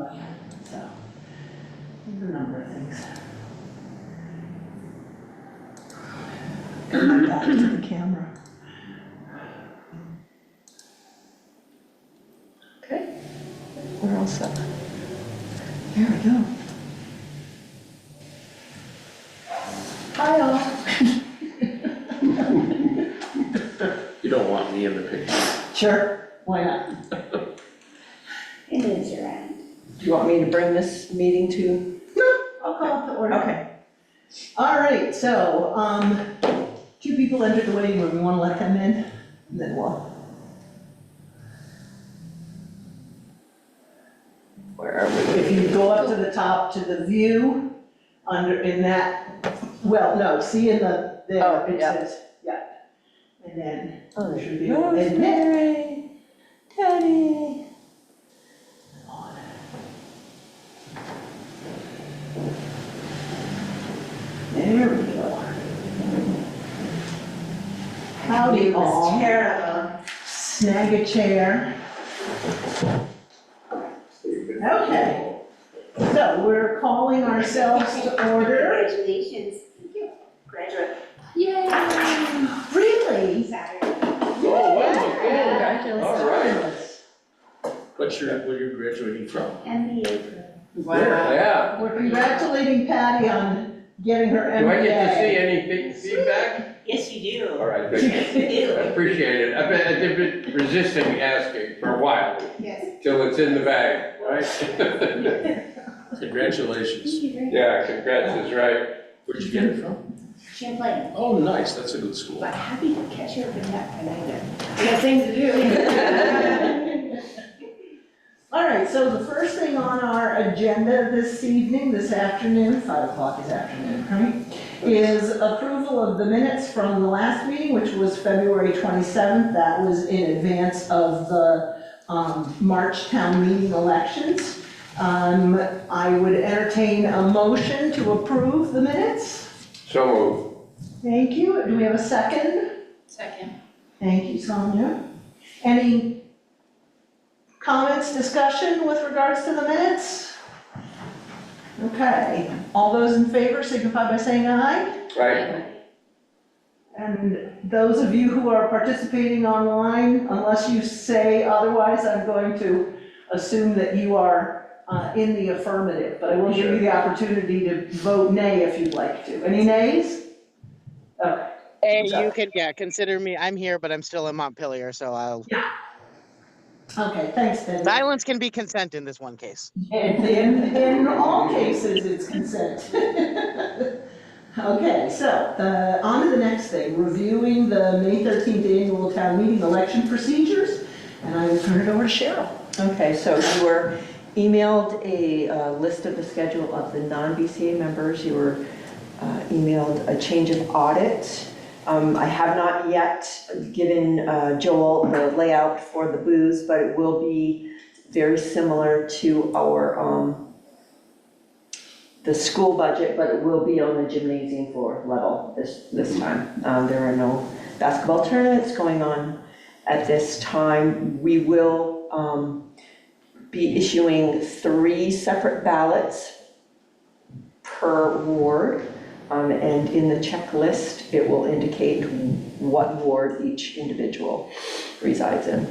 So, there's a number of things. Come back to the camera. Okay, we're all set. There we go. Hi all. You don't want me in the picture. Sure, why not? It is your end. Do you want me to bring this meeting to? No, I'll call it to order. Okay. All right, so, 2 people entered the waiting room, you wanna let them in? And then we'll. Where are we? If you go up to the top to the view, under, in that, well, no, see in the, there, Oh, it yeah. says, yeah. And then, Oh, there should be a admit. Rosemary, Teddy. There we go. Howdy all. Terrible. Snag a chair. Okay, so we're calling ourselves to order. Congratulations. Thank you. Graduate. Yay! Really? Saturday. Oh, wow, Congratulations. all right. What you're graduating from? MBA program. Wow. Yeah. We're congratulating Patty on getting her MBA. Do I get to see any feedback? Yes, you do. All right, thank you. Yes, you I do. appreciate it. I've been resisting asking for a while, Yes. till it's in the bag, right? Congratulations. Thank you very much. Yeah, congrats is right. Where'd you get it from? Champlain. Oh, nice, that's a good school. But happy to catch you up in that, and I got things to do. All right, so the first thing on our agenda this evening, this afternoon, 5 o'clock is afternoon, right? Is approval of the minutes from the last meeting, which was February 27th. That was in advance of the March town meeting elections. I would entertain a motion to approve the minutes. So moved. Thank you. Do we have a second? Second. Thank you, Sonia. Any comments, discussion with regards to the minutes? Okay, all those in favor signify by saying aye. Right? And those of you who are participating online, unless you say otherwise, I'm going to assume that you are in the affirmative, but I will give you the opportunity to vote nay if you'd like to. Any nays? Okay. Hey, you can, consider me, I'm here, but I'm still in Montpelier, so I'll, Okay, thanks, Ben. silence can be consent in this one case. And in all cases, it's consent. Okay, so, on to the next thing, reviewing the May 13th annual town meeting election procedures, and I will turn it over to Cheryl. Okay, so you were emailed a list of the schedule of the non-BCA members. You were emailed a change of audit. I have not yet given Joel the layout for the booths, but it will be very similar to our the school budget, but it will be on the gymnasium floor level this time. There are no basketball tournaments going on at this time. We will be issuing 3 separate ballots per ward. And in the checklist, it will indicate what ward each individual resides in.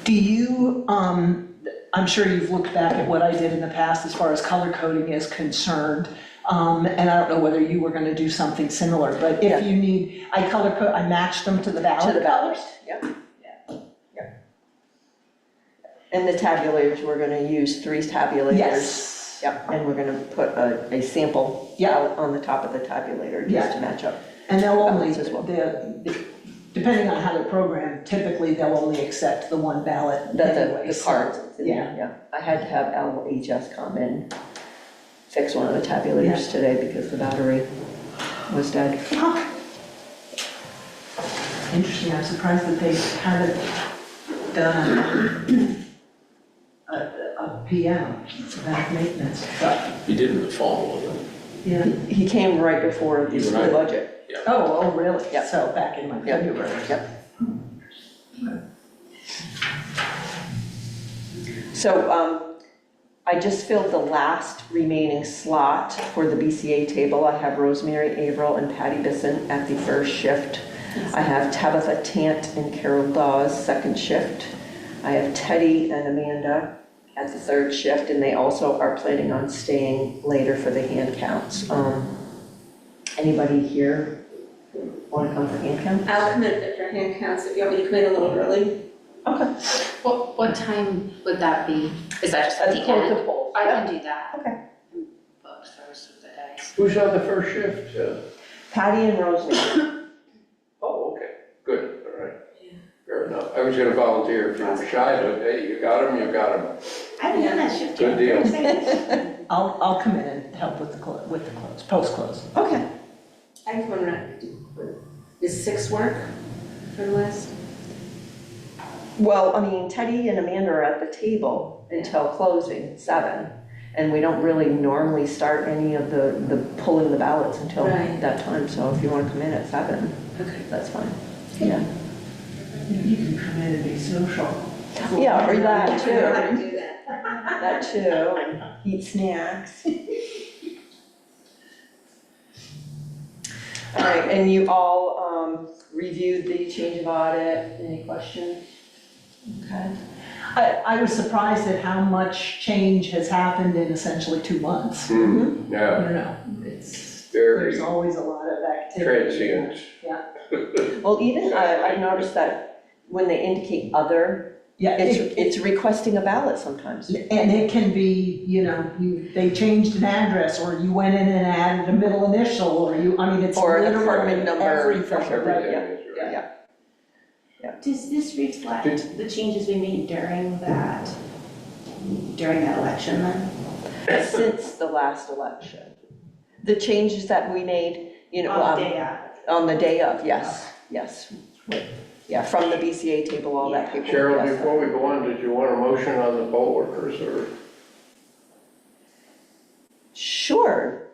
Do you, I'm sure you've looked back at what I did in the past as far as color coding is concerned. And I don't know whether you were gonna do something similar, but if you need, I matched them to the ballot. To the ballot, yep. Yep. And the tabulators, we're gonna use 3 tabulators. Yes. Yep, and we're gonna put a sample ballot on the top of the tabulator just to match up. And they'll only, Ballots as well. depending on how they're programmed, typically they'll only accept the one ballot anyway. The cards. Yeah. Yeah, I had to have LHS come and fix one of the tabulators today because the battery was dead. Huh. Interesting, I'm surprised that they haven't done a PM for that maintenance, but, You did in the fall, wasn't it? yeah. He came right before the You and I- budget. Oh, really? Yep. So back in my Yep. February. Yep. So I just filled the last remaining slot for the BCA table. I have Rosemary Averill and Patty Bisson at the first shift. I have Tabitha Tant and Carol Dawes, second shift. I have Teddy and Amanda at the third shift, and they also are planning on staying later for the hand counts. Anybody here want to come for hand counts? I'll come in for hand counts if you want me to come in a little early. Okay. What time would that be? Is that just at the Close end? the poll. I can do that. Okay. I'm booked the rest of the day. Who's on the first shift? Patty and Rosemary. Oh, okay, good, all right. Fair enough. I was gonna volunteer if you were shy, but hey, you got him, you got him. I haven't done that shift Good yet. deal. I'll come in and help with the close, post-close. Okay. I can come in around, does 6 work for the last? Well, I mean, Teddy and Amanda are at the table until closing, 7. And we don't really normally start any of the pulling the ballots until Right. that time. So if you want to come in at 7, Okay. that's fine. Yeah. You can come in and be social. Yeah, or that I know how to too. do that. That too, and eat snacks. All right, and you all reviewed the change of audit. Any questions? Okay. I was surprised at how much change has happened in essentially 2 months. Mm-hmm. I Yeah, don't know, it's, very there's always a lot of activity. transient. Well, even I noticed that when they indicate other, Yeah, it's requesting a ballot sometimes. and it can be, they changed an address, or you went in and added a middle initial, or it's Or an literally apartment number, everything. for Everything yeah, is right. yeah. Does this reflect the changes we made during that election then? Since the last election. The changes that we made, On the day of? on the day of, yes. Yeah, from the BCA table, all that paperwork. Cheryl, yes. before we go on, did you want a motion on the poll workers or? Sure.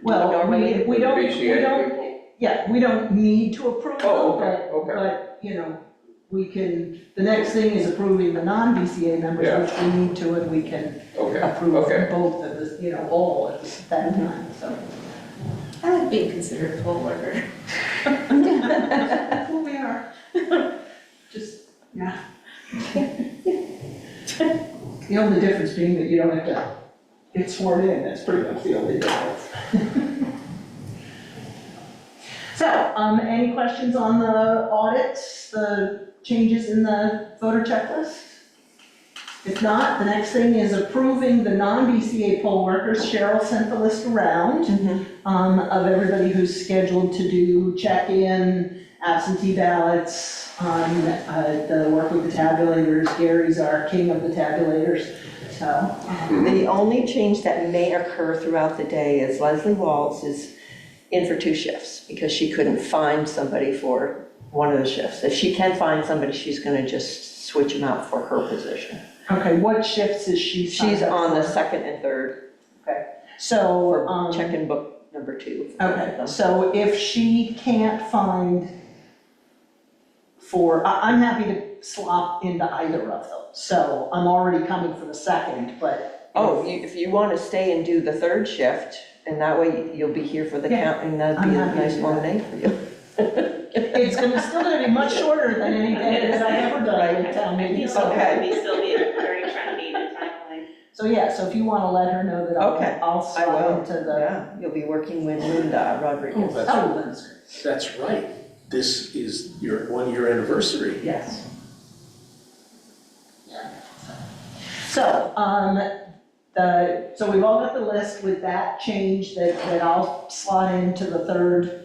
Well, Normally, we don't, BCA people? yeah, we don't need to approve them, Oh, okay, okay. but, we can, the next thing is approving the non-BCA members, Yeah. which we need to, and we can Okay, approve okay. both of the, all at that time, so. I like being considered a poll worker. That's what we are. Just, yeah. The only difference being that you don't have to get sworn in, that's pretty much the only difference. So, any questions on the audits, the changes in the voter checklist? If not, the next thing is approving the non-BCA poll workers. Cheryl sent the list around of everybody who's scheduled to do check-in, absentee ballots, the work with the tabulators. Gary's our king of the tabulators, so. The only change that may occur throughout the day is Leslie Waltz is in for 2 shifts because she couldn't find somebody for one of the shifts. If she can find somebody, she's gonna just switch them out for her position. Okay, what shifts is she signed She's up on the for? 2nd and 3rd So, for check-in book number 2. okay, so if she can't find I'm happy to swap into either of them. So I'm already coming for the 2nd, but. Oh, if you want to stay and do the 3rd shift, and that way you'll be here for the Yeah, count, and that'd I'm be a happy to nice do long that. day for you. It's still gonna be much shorter than any day that I've ever done with town meeting, so. Okay. Still be a very truncated timeline. So yeah, so if you wanna let her know that Okay, I'll I swap will. into the. Yeah, you'll be working with Linda Rodriguez. Oh, Oh, that's great. That's right. This is your 1-year anniversary. Yes. So, so we've all got the list with that change that I'll slot into the third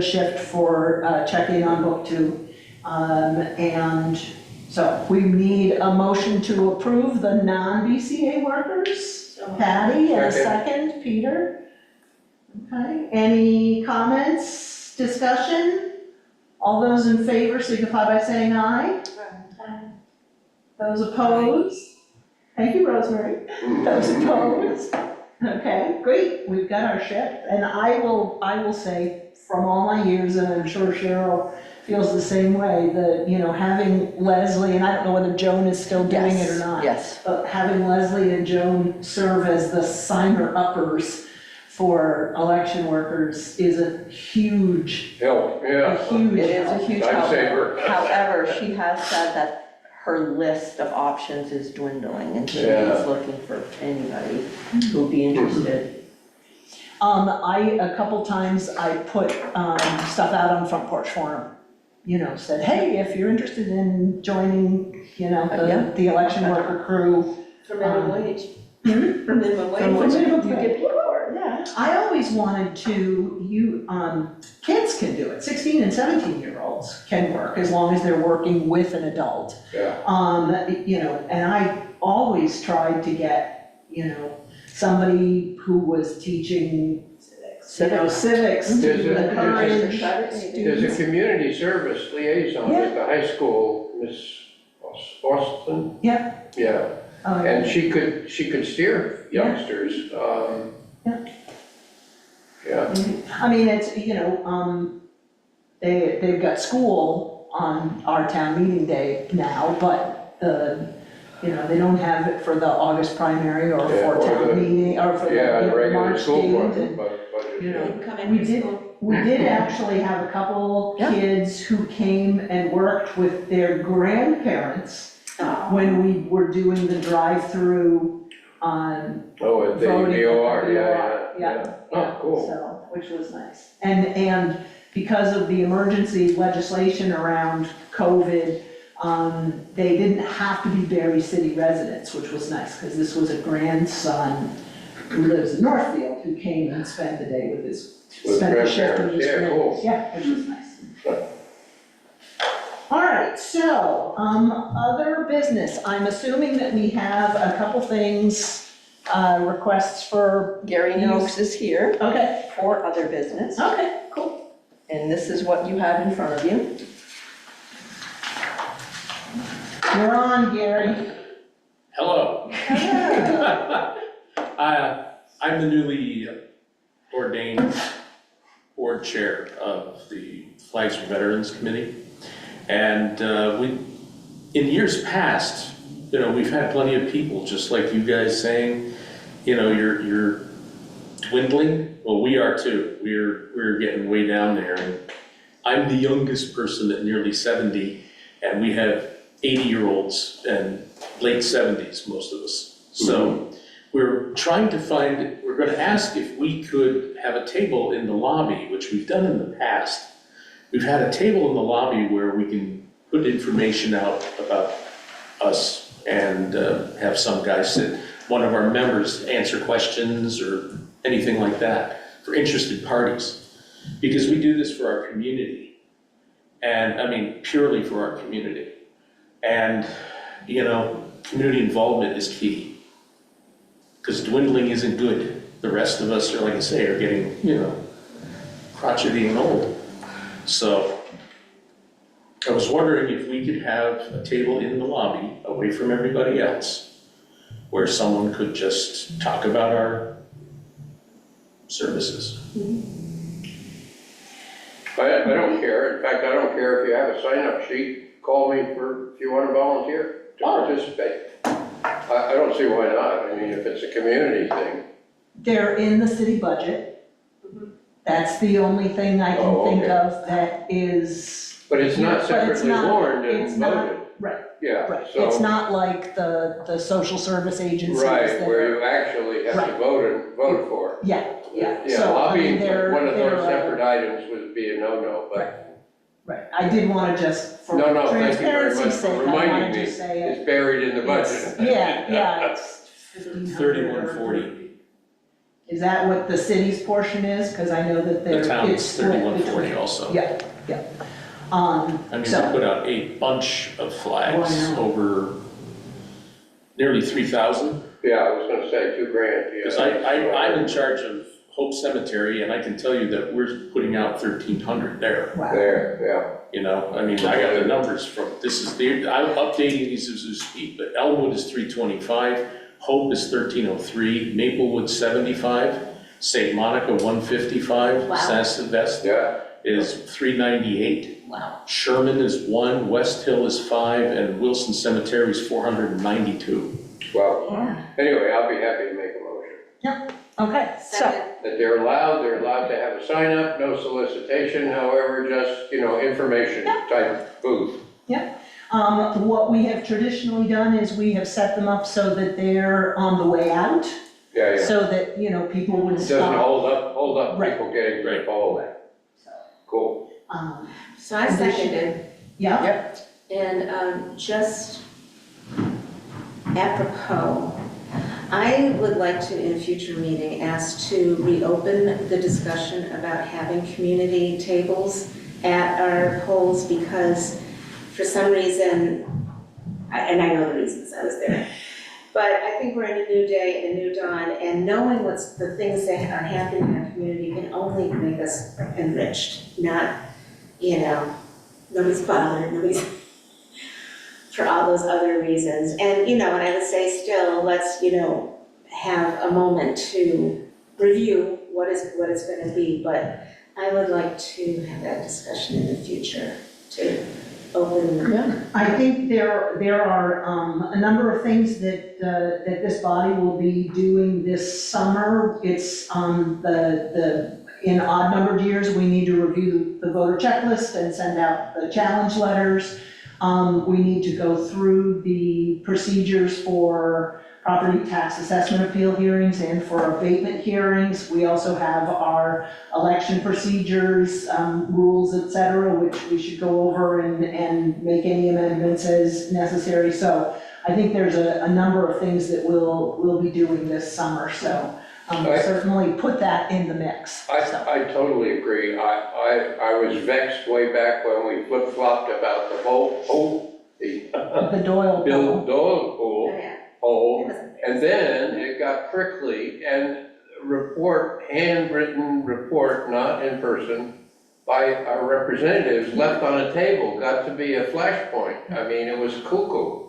shift for check-in on book 2. And so we need a motion to approve the non-BCA workers. Patty, and a second, Peter. Okay, any comments, discussion? All those in favor signify by saying aye. Those opposed? Thank you, Rosemary. Those opposed? Okay, great, we've got our shift, and I will say, from all my years, and I'm sure Cheryl feels the same way, having Leslie, and I don't know whether Joan is still doing it or not. Yes. But having Leslie and Joan serve as the signer-uppers for election workers is a huge, Help, yeah. a huge It is a help. huge Time help. saver. However, she has said that her list of options is dwindling and she Yeah. is looking for anybody who'd be interested. A couple times I put, stuff out on Front Porch Forum, said, hey, if you're interested in joining, Yeah. the election worker crew. For minimum wage. For minimum For wage. minimum You wage. get paid for it, yeah. I always wanted to, kids can do it, 16 and 17-year-olds can work as long as they're working with an adult. Yeah. And I always tried to get, somebody who was teaching, civics, There's a- encourage There's students. a community service liaison at the high school, Miss Austin. Yeah. Yeah, Oh, yeah. and she could steer youngsters. Yeah, I mean, it's, they've got school on our town meeting day now, but, they don't have it for the August primary or Yeah, for or town the- meeting, or for yeah, the the regular March school date. budget, And, budget. you know, They can come in We from did- school. We did actually have a couple Yeah. kids who came and worked with their grandparents when we were doing the drive-through on Oh, at the voting. VOR, Yeah, yeah. Oh, cool. So, which was nice. And because of the emergency legislation around COVID, they didn't have to be Barre City residents, which was nice, because this was a grandson who lives in Northfield, who came and spent the day with spent the shift with his grandparents. Yeah, cool. friends. Yeah, which was nice. All right, so, other business, I'm assuming that we have a couple things, requests for, Gary Noakes is here okay, for other business, okay, cool. and this is what you have in front of you. You're on, Gary. Hello. I'm the newly ordained board chair of the Flags for Veterans Committee. And in years past, we've had plenty of people, just like you guys saying, you're dwindling. Well, we are too. We're getting way down there. And I'm the youngest person at nearly 70, and we have 80-year-olds and late 70s, most of us. So we're trying to we're going to ask if we could have a table in the lobby, which we've done in the past. We've had a table in the lobby where we can put information out about us and have some guy sit, one of our members answer questions or anything like that for interested parties. Because we do this for our community. And I mean, purely for our community. And, community involvement is key. Because dwindling isn't good. The rest of us are, like I say, are getting, crotchety and old. So I was wondering if we could have a table in the lobby, away from everybody else, where someone could just talk about our services. I don't care. In fact, I don't care if you have a sign-up sheet. Call me if you want to volunteer to participate. I don't see why not. I mean, if it's a community thing. They're in the city budget. That's the only thing I Oh, can think okay. of that is, But it's not But it's separately not- warned it's and not- voted. right, Yeah, right. so. It's not like the social service agencies Right, that where are, you actually have to Right. vote for. yeah. Yeah, So, I lobbying mean, for they're- one of they're, those separate items would be a no-no, but Right, I did want to just, for No, no, thank you very much transparency's for sake, I reminding wanted me. to say it. it's buried in the It's- budget. Yeah, it's 1,500. 3140. Is that what the city's portion is? Because I know that The they're, town it's is split 3140 between. also. Yeah, yeah. I mean, we So, put out a bunch of flags Oh, I know. over nearly 3,000. Yeah, I was gonna say $2,000, yeah. Because I'm in charge of Hope Cemetery, and I can tell you that we're putting out 1,300 there. wow. There, I mean, I got the numbers from, I'm updating these as we speak, but Elmwood is 325, Hope is 1,303, Maplewood 75, St. Monica 155, Wow. San Sylvester yeah, is 398. Wow. Sherman is 1, West Hill is 5, and Wilson Cemetery is 492. Well, Yeah. anyway, I'll be happy to make a motion. Okay, so, Second. That they're allowed to have a sign up, no solicitation, however, just, information type booth. what we have traditionally done is we have set them up so that they're on the way out, Yeah, yeah. so that, people would It doesn't stop. hold up Right. people getting to the poll. Cool. So I seconded, Yeah, and just apropos, I would like to, in a future meeting, ask to reopen the discussion about having community tables at our polls, because for some reason, and I know the reasons, I was there, but I think we're in a new day and a new dawn, and knowing what's the things that are happening in our community can only make us enriched, not, nobody's bothered, nobody's, for all those other reasons. And, and I would say still, let's, have a moment to review what it's gonna be, but I would like to have that discussion in the future, to open. I think there are a number of things that this body will be doing this summer. It's in odd numbered years, we need to review the voter checklist and send out the challenge letters. We need to go through the procedures for property tax assessment appeal hearings and for abatement hearings. We also have our election procedures, rules, et cetera, which we should go over and make any amendments as necessary. So I think there's a number of things that we'll be doing this summer, so certainly put that in the mix. I totally agree. I was vexed way back when we flip-flopped about the The Doyle Bill poll. Doyle pool. Yeah. Poll, It wasn't fair. and then it got prickly, and handwritten report, not in person, by our representatives left on a table, got to be a flashpoint. I mean, it was cuckoo.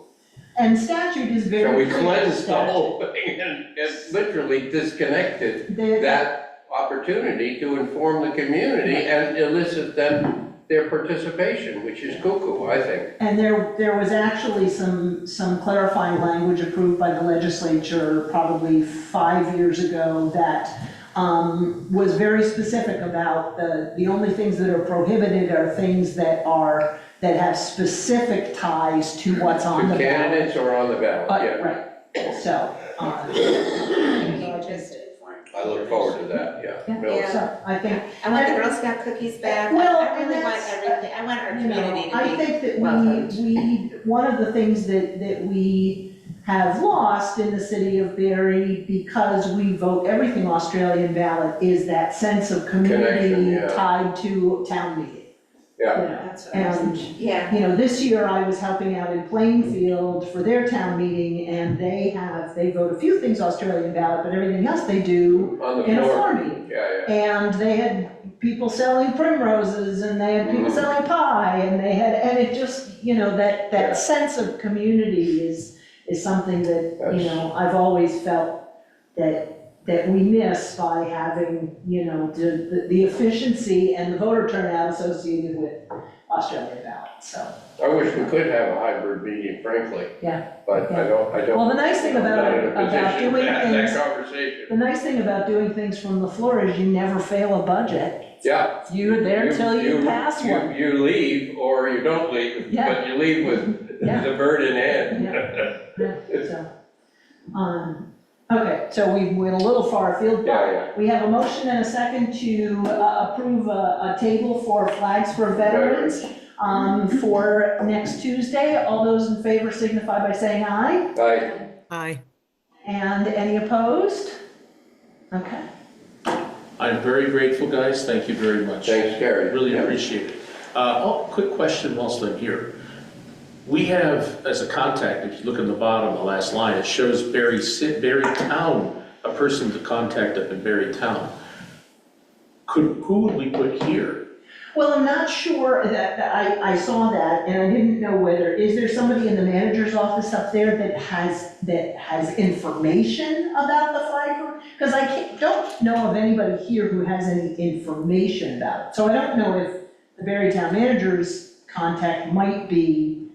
And statute is very So we clear. cleansed the whole thing and literally disconnected that opportunity to inform the community and elicit them their participation, which is cuckoo, I think. And there was actually some clarifying language approved by the legislature probably 5 years ago that was very specific about the only things that are prohibited are things that have specific ties to what's on the To ballot. candidates or on the ballot, yeah. Right, so, Just informed. I look forward to that, yeah. No, Yeah. so I think, I want the Girl Scout cookies back. Well, I really and want that's- everything. I want our community to I be think that welcomed. one of the things that we have lost in the city of Barre, because we vote everything Australian ballot, is that sense of community Connection, yeah. tied to town meeting. Yeah. You know, That's what I was And, Yeah, this year I was helping out in Plainfield for their town meeting, and they vote a few things Australian ballot, but everything else they do On the in a floor, floor meeting. yeah. And they had people selling primroses, and they had people Mhm. selling pie, and it just, that Yeah. sense of community is something that, That's- I've always felt that we miss by having, the efficiency and the voter turnout associated with Australian ballot, so. I wish we could have a hybrid meeting, frankly. Yeah. But I don't. Well, the nice thing I'm not in a about position doing to have things, that conversation. the nice thing about doing things from the floor is you never fail a budget. Yeah. You're there till you pass one. You leave or you don't leave, Yeah. but you leave with Yeah. the bird in hand. Yeah, so, okay, so we went a little far afield, Yeah, but we have a motion and a second to approve a table for flags for veterans for next Tuesday. All those in favor signify by saying aye. Aye. And any opposed? Okay. I'm very grateful, guys, thank you very much. Thanks, Gary. Really Yeah. appreciate it. Quick question whilst I'm here. We have, as a contact, if you look at the bottom, the last line, it shows Barre Town, a person to contact up in Barre Town. Who would we put here? Well, I'm not sure that I saw that, and I didn't know is there somebody in the manager's office up there that has information about the flag? Because I don't know of anybody here who has any information about it. So I don't know if the Barre Town Manager's contact might be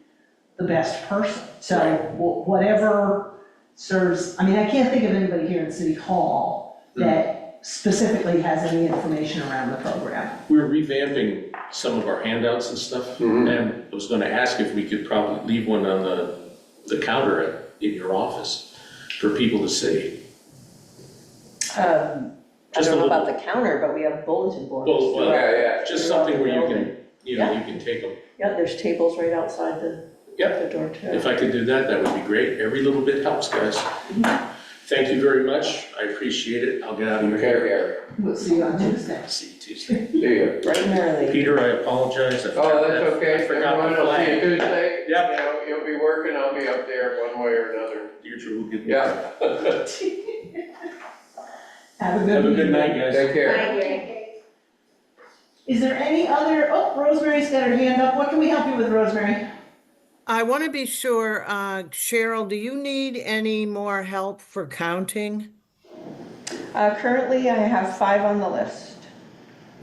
the best person. So whatever serves, I mean, I can't think of anybody here in City Hall that specifically has any information around the program. We're revamping some of our handouts and stuff, and I was gonna ask if we could probably leave one on the counter in your office for people to see. I Just a don't know little- about the counter, but we have bulletin boards. Well, Yeah, just something where you can, you know, you can take them. Yeah, there's tables right outside the door too. If I could do that, that would be great. Every little bit helps, guys. Thank you very much. I appreciate it. I'll get out of your Okay, hair. Gary. We'll see you on Tuesday. See you Tuesday. See you. Bright and early. Peter, I apologize. I Oh, forgot that's that. okay. I forgot Everyone the will see you flag. Tuesday. Yep. You know, you'll be working, I'll be up there one way or another. You're true. Good. Yeah. Have a good Have a evening. good night, guys. Take care. Bye, Gary. Is there any other, oh, Rosemary's got her hand up. What can we help you with, Rosemary? I want to be sure, Cheryl, do you need any more help for counting? Currently, I have 5 on the list.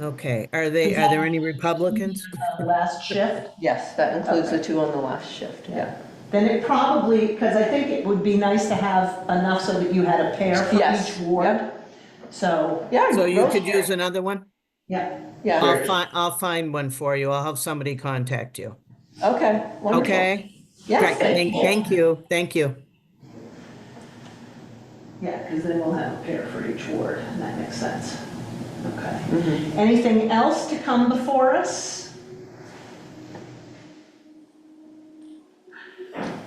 Okay, are there any Republicans? Last shift? Yes, that includes the 2 on the last shift, yeah. Then it probably, because I think it would be nice to have enough so that you had a pair for Yes, each ward. So, Yeah. So you could Rosemary. use another one? yeah. Yeah, I'll find one for you. I'll have somebody contact you. okay, wonderful. Okay? Yes, Great. thank you. Thank you. Yeah, because then we'll have a pair for each ward, and that makes sense. Okay. Mhm. Anything else to come before us?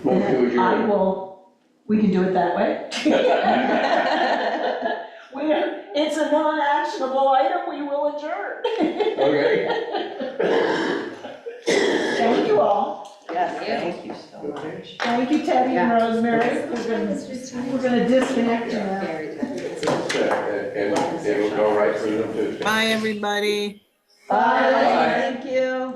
Move to And I adjourn. will, we can do it that way. It's a non-actionable item, we will adjourn. Okay. Thank you all. Yes, thank you so much. Thank you, Teddy and Rosemary. We're gonna disconnect you now. And it'll go right through them Tuesday. Bye, everybody. Bye, Bye. thank you.